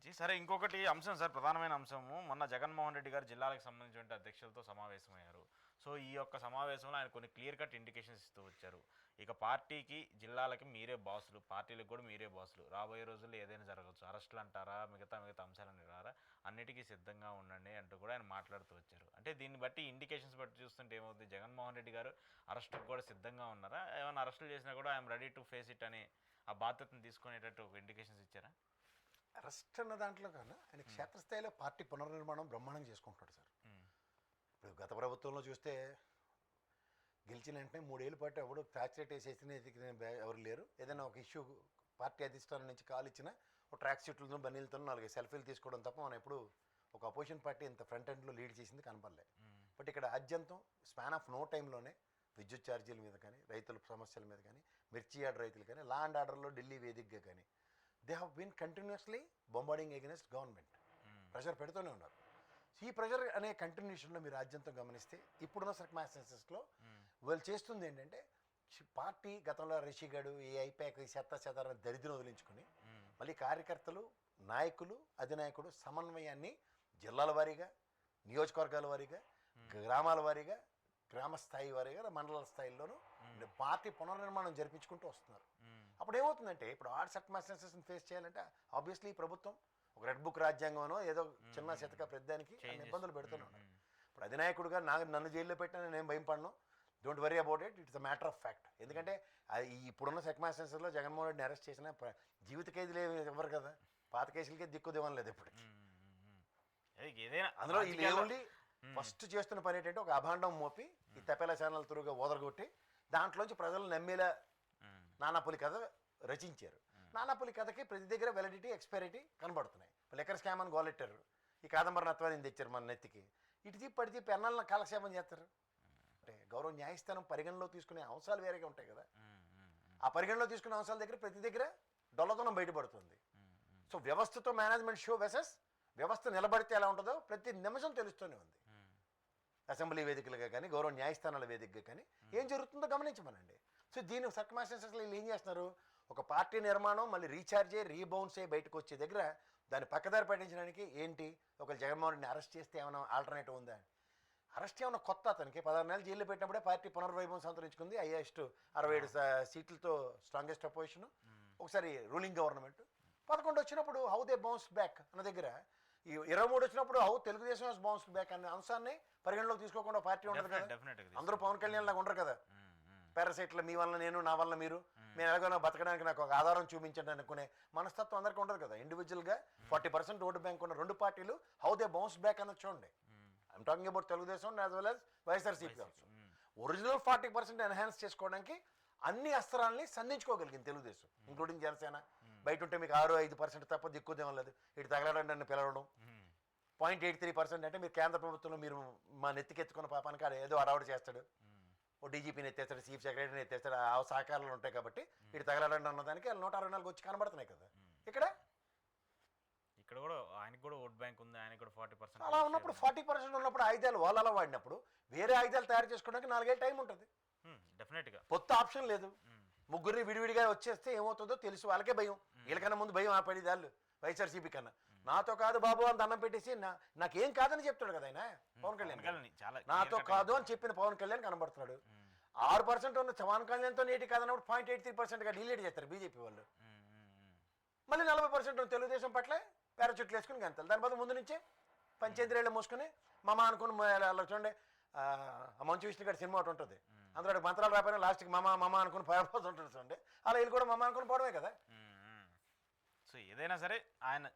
సంబంధించి. సరే, ఇంకొకటి అంశం సార్, ప్రధానమైన అంశము. మొన్న జగన్మోహన్ రెడ్డి గారు జిల్లాలకు సంబంధించిన అధ్యక్షులతో సమావేశమయ్యారు. సో ఈ యొక్క సమావేశంలో ఆయన కొన్ని క్లియర్ కట్ ఇండికేషన్స్ ఇస్తూ వచ్చారు. ఇక పార్టీకి, జిల్లాలకి మీరే బాసులు, పార్టీలకు కూడా మీరే బాసులు. రాబోయే రోజుల్లో ఏదైనా జరగవచ్చు, అరెస్టులు అంటారా, మిగతా అంశాలని రారా, అన్నిటికీ సిద్ధంగా ఉండండి అంటూ కూడా ఆయన మాట్లాడుతూ వచ్చారు. అంటే దీన్ని బట్టి, ఇండికేషన్స్ బట్టి చూస్తుంటే ఏమవుతుంది, జగన్మోహన్ రెడ్డి గారు అరెస్టుకు కూడా సిద్ధంగా ఉన్నారా? ఏమైనా అరెస్టులు చేసినా కూడా I'm ready to face it అని ఆ బాధ్యతను తీసుకునేటట్టు ఒక ఇండికేషన్స్ ఇచ్చారా? అరెస్ట్ అన్న దాంట్లో కన్నా ఆయన క్షేత్రస్థాయిలో పార్టీ పునర్నిర్మాణం బ్రహ్మాండంగా చేసుకుంటాడు సార్. ఇప్పుడు గత ప్రభుత్వంలో చూస్తే గెలిచిన వెంటనే 3 ఏళ్ళ పాటు ఎవడు ట్యాక్స్ రేట్ వేసేసిన ఎవరు లేరు. ఏదైనా ఒక ఇష్యూ పార్టీ అధిష్టానం నుంచి కాల్ ఇచ్చినా ఒక ట్రాక్ సీట్లతో బన్నీలతో 4 సెల్ఫీలు తీసుకోవడం తప్ప మనం ఎప్పుడు ఒక అపోజిషన్ పార్టీ ఇంత ఫ్రంట్ ఎండ్లో లీడ్ చేసింది కనపడలే. బట్ ఇక్కడ ఆద్యంతం స్పాన్ ఆఫ్ నో టైంలోనే విద్యుత్ ఛార్జీల మీద కానీ, రైతుల సమస్యల మీద కానీ, మిర్చి యార్డ్ రైతులు కానీ, లా అండ్ ఆర్డర్లో ఢిల్లీ వేదికగా కానీ they have been continuously bombarding against government. Pressure పెడుతూనే ఉన్నారు. ఈ ప్రెషర్ అనే కంటిన్యూషన్లో మీరు రాజ్యంతో గమనిస్తే ఇప్పుడున్న సర్కమ్స్టాన్సెస్లో వాళ్ళు చేస్తుంది ఏంటంటే, పార్టీ గతంలో రిషిగాడు ఈ ఐపాక్ ఈ చెత్త దరిద్రం వదిలించుకుని మళ్ళీ కార్యకర్తలు, నాయకులు, అధినాయకుడు సమన్వయాన్ని జిల్లాల వారీగా, నియోజకవర్గాల వారీగా, గ్రామాల వారీగా, గ్రామ స్థాయి వారీగా, మండల స్థాయిలోనూ పార్టీ పునర్నిర్మాణం జరిపించుకుంటూ వస్తున్నారు. అప్పుడు ఏమవుతుందంటే, ఇప్పుడు ఆర్ట్ సర్కమ్స్టాన్సెస్ని ఫేస్ చేయాలంటే ఆబ్వియస్లీ ఈ ప్రభుత్వం ఒక రెడ్ బుక్ రాజ్యాంగంలో ఏదో చిన్న శతక పెద్దానికి ఇబ్బందులు పెడుతున్నాడు. ఇప్పుడు అధినాయకుడుగా నన్ను జైల్లో పెట్టినా నేను భయం పడను. Don't worry about it, it's a matter of fact. ఎందుకంటే ఇప్పుడున్న సర్కమ్స్టాన్సెస్లో జగన్మోహన్ రెడ్డిని అరెస్ట్ చేసిన జీవిత ఖైదీలు ఇవ్వరు కదా, పాత కేసులకే దిక్కు దివ్వడం లేదు ఇప్పటికి. అందులో ఈ ఓన్లీ ఫస్ట్ చేస్తున్న పని ఏంటంటే, ఒక అభాండం మోపి ఈ తపేలా ఛానల్ త్రూగా ఓదరగొట్టి దాంట్లోంచి ప్రజలు నమ్మేలా నానాపులి కథ రచించారు. నానాపులి కథకి ప్రతి దగ్గర వెలిడిటీ, ఎక్స్పైరిటీ కనబడుతున్నాయి. లెక్కర్ స్కామ్ అని గోలెట్టారు, ఈ కాదంబరి నత్వాన్ని తెచ్చారు మన నెత్తికి. ఇటు పడితే పెన్నాలను కాలక్షేపం చేస్తారు. అంటే గౌరవ న్యాయస్థానం పరిగణలో తీసుకునే అంశాలు వేరేగా ఉంటాయి కదా. ఆ పరిగణలో తీసుకునే అంశాల దగ్గర ప్రతి దగ్గర డొల్లతనం బయటపడుతుంది. సో వ్యవస్థతో మేనేజ్మెంట్ షో వెసెస్ వ్యవస్థ నిలబడితే ఎలా ఉంటుందో ప్రతి నిమిషం తెలుస్తూనే ఉంది. అసెంబ్లీ వేదికలుగా కానీ, గౌరవ న్యాయస్థానాల వేదికగా కానీ ఏం జరుగుతుందో గమనించమనండి. సో దీని సర్కమ్స్టాన్సెస్లో వీళ్ళు ఏం చేస్తున్నారు, ఒక పార్టీ నిర్మాణం మళ్ళీ రీఛార్జ్ అయ్యి రీబౌన్స్ అయ్యి బయటకు వచ్చే దగ్గర దాన్ని పక్కదారి పట్టించడానికి ఏంటి, ఒక జగన్మోహన్ రెడ్డిని అరెస్ట్ చేస్తే ఏమైనా ఆల్టర్నేటివ్ ఉందా? అరెస్ట్ ఏమైనా కొత్త, అతనికి 16 నెలలు జైల్లో పెట్టినప్పుడే పార్టీ పునర్వైభవం సంతరించుకుంది. హైయెస్ట్ 67 సీట్లతో స్ట్రాంగెస్ట్ అపోజిషన్. ఒకసారి రూలింగ్ గవర్నమెంట్ 11 వచ్చినప్పుడు హౌ దే బౌన్స్ బ్యాక్ అన్న దగ్గర, ఈ 23 వచ్చినప్పుడు హౌ తెలుగుదేశం బౌన్స్ బ్యాక్ అనే అంశాన్ని పరిగణలోకి తీసుకోకుండా పార్టీ ఉండదు కదా. అందరూ పవన్ కళ్యాణ్ లాగా ఉండరు కదా, పారాసైట్లో మీ వల్ల నేను, నా వల్ల మీరు, మేము ఎలాగో బతకడానికి నాకు ఒక ఆధారం చూపించండి అనుకునే మనస్తత్వం అందరికీ ఉండదు కదా. ఇండివిజువల్గా 40% ఓటు బ్యాంక్ ఉన్న 2 పార్టీలు హౌ దే బౌన్స్ బ్యాక్ అన్నది చూడండి. I'm talking about Telugu Desam as well as YSRCP also. Original 40% enhance చేసుకోవడానికి అన్ని అస్త్రాలని సంధించుకోగలిగింది తెలుగుదేశం, ఇంక్లూడింగ్ జనసేన. బయట ఉంటే మీకు 6-5% తప్ప దిక్కుదేమో లేదు. ఇటు తగలడండి నన్ను పిలవడం. 0.83% అంటే మీరు కేంద్ర ప్రభుత్వంలో మీరు మా నెత్తికెత్తుకున్న పాపానికి ఏదో అడావుడు చేస్తాడు. ఓ డీజీపీని ఎత్తేస్తాడు, చీఫ్ సెక్రటరీని ఎత్తేస్తాడు, ఆ సహకారాలు ఉంటాయి కాబట్టి ఇటు తగలడండి అన్నదానికి 164 వచ్చి కనబడుతున్నాయి కదా. ఇక్కడ కూడా ఆయనకు కూడా ఓట్ బ్యాంక్ ఉంది, ఆయనకు కూడా 40%. అలా ఉన్నప్పుడు 40% ఉన్నప్పుడు ఆయుధాలు వాళ్ళలా వాడినప్పుడు వేరే ఆయుధాలు తయారు చేసుకోవడానికి 4 ఏళ్ళ టైం ఉంటుంది. డెఫినెట్గా కొత్త ఆప్షన్ లేదు. ముగ్గురిని విడివిడిగా వచ్చేస్తే ఏమవుతుందో తెలుసు, వాళ్ళకే భయం. వీళ్ళకన్నా ముందు భయం ఆ 10 ఏళ్ళు వైఎస్ఆర్సీపీ కన్నా. నాతో కాదు బాబు అని దండం పెట్టేసి నాకేం కాదని చెప్తాడు కదా ఆయన పవన్ కళ్యాణ్. నాతో కాదు అని చెప్పిన పవన్ కళ్యాణ్ కనబడుతున్నాడు. 6% ఉన్న పవన్ కళ్యాణ్తో నేటి కాదన్నప్పుడు 0.83%గా డిలీట్ చేస్తారు బీజేపీ వాళ్ళు. మళ్ళీ 40% ఉన్న తెలుగుదేశం పట్ల పారాచూట్లు వేసుకుని గంతలు. దాని బదులు ముందు నుంచే పంచేంద్రియాలు మూసుకుని మమ అనుకుని చూడండి, మంచు విష్ణు గారి సినిమా ఒకటి ఉంటుంది, అందులో మంత్రాలు రాకపోయినా లాస్ట్కి మమ అనుకుని పారిపోతుంటుంది చూడండి. అలా వీళ్ళు కూడా మమ అనుకుని పోవడమే కదా. సో ఏదైనా సరే ఆయన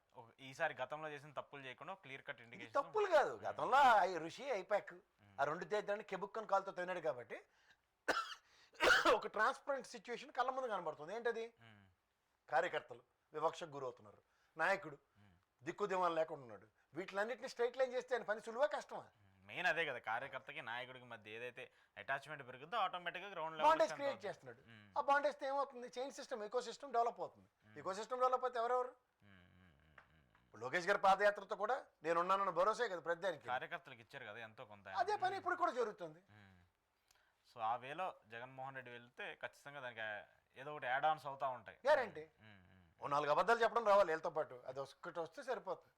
ఈసారి గతంలో చేసిన తప్పులు చేయకుండా క్లియర్ కట్ ఇండికేషన్. తప్పులు కాదు, గతంలో ఋషి ఐపాక్ ఆ 2 తేదాన్ని కెబుక్కని కాలుతో తిన్నాడు కాబట్టి ఒక ట్రాన్స్పరెంట్ సిచ్యువేషన్ కళ్ళ ముందు కనబడుతుంది. ఏంటది, కార్యకర్తలు వివక్షకు గురవుతున్నారు, నాయకుడు దిక్కుదివాన్ లేకుండా ఉన్నాడు. వీటిలన్నింటినీ స్ట్రైట్ లైన్ చేస్తే ఆయన పని సులువా కష్టమా? మెయిన్ అదే కదా, కార్యకర్తకి నాయకుడికి మధ్య ఏదైతే అటాచ్మెంట్ పెరుగుతుందో ఆటోమేటిక్గా గ్రౌండ్ బాండేజ్ క్రియేట్ చేస్తున్నాడు. ఆ బాండేజ్ ఏమవుతుంది, chain system, eco system develop అవుతుంది. ఎకో సిస్టమ్ డెవలప్ అయితే ఎవరెవరు, లోకేష్ గారి పాదయాత్రతో కూడా నేనున్నానన్న భరోసా కదా ప్రతిదానికి కార్యకర్తలకు ఇచ్చారు కదా ఎంతో కొంత. అదే పని ఇప్పుడు కూడా జరుగుతుంది. సో ఆ వేలో జగన్మోహన్ రెడ్డి వెళ్తే ఖచ్చితంగా దానికి ఏదో ఒకటి యాడ్ ఆన్స్ అవుతా ఉంటాయి. గ్యారంటీ ఓ 4 అబద్ధాలు చెప్పడం రావాలి వీళ్ళతో పాటు, అది ఒక్కటి వస్తే సరిపోతుంది.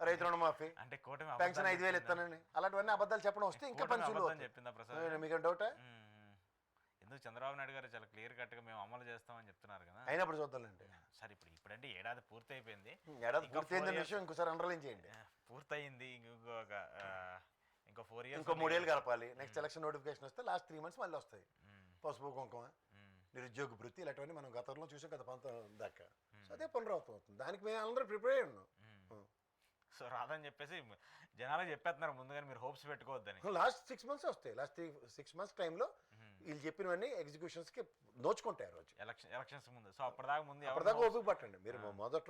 రైతు రుణమాఫీ, అంటే కూటమి పెన్షన్ 5,000 ఇస్తానని, అలాంటివన్నీ అబద్ధాలు చెప్పడం వస్తే ఇంకా పని సులువు అవుతుంది. చెప్పిందా ప్రసాద్? మీకు డౌటా? ఎందుకు చంద్రబాబు నాయుడు గారు చాలా క్లియర్ కట్గా మేము అమలు చేస్తామని చెప్తున్నారు కదా. అయినప్పుడు చూద్దాంలేండి. సరే ఇప్పుడంటే ఏడాది పూర్తి అయిపోయింది, ఏడాది పూర్తయిందన్న విషయం ఇంకోసారి అండర్లైన్ చేయండి. పూర్తయింది, ఇంకో 4 years, ఇంకో 3 ఏళ్ళు కలపాలి. నెక్స్ట్ ఎలక్షన్ నోటిఫికేషన్ వస్తే లాస్ట్ 3 months మళ్ళీ వస్తాయి. పసుపు కుంకుమ, నిరుద్యోగ వృత్తి, ఇలాంటివన్నీ మనం గతంలో చూసాం కదా 19 దాకా. సో అదే పునరావృతం అవుతుంది. దానికి మేము అందరూ ప్రిపేర్ అయ్యి ఉన్నాం. సో రాదని చెప్పేసి జనాలకు చెప్పేస్తున్నారు ముందుగానే, మీరు హోప్స్ పెట్టుకోవద్దని. లాస్ట్ 6 months వస్తాయి. లాస్ట్ 6 months టైంలో వీళ్ళు చెప్పినవన్నీ ఎగ్జిక్యూషన్స్కి నోచుకుంటాయి ఆ రోజు. ఎలక్షన్స్ ముందు. సో అప్పటిదాకా ఓపిక పట్టండి మీరు. మొదట్లో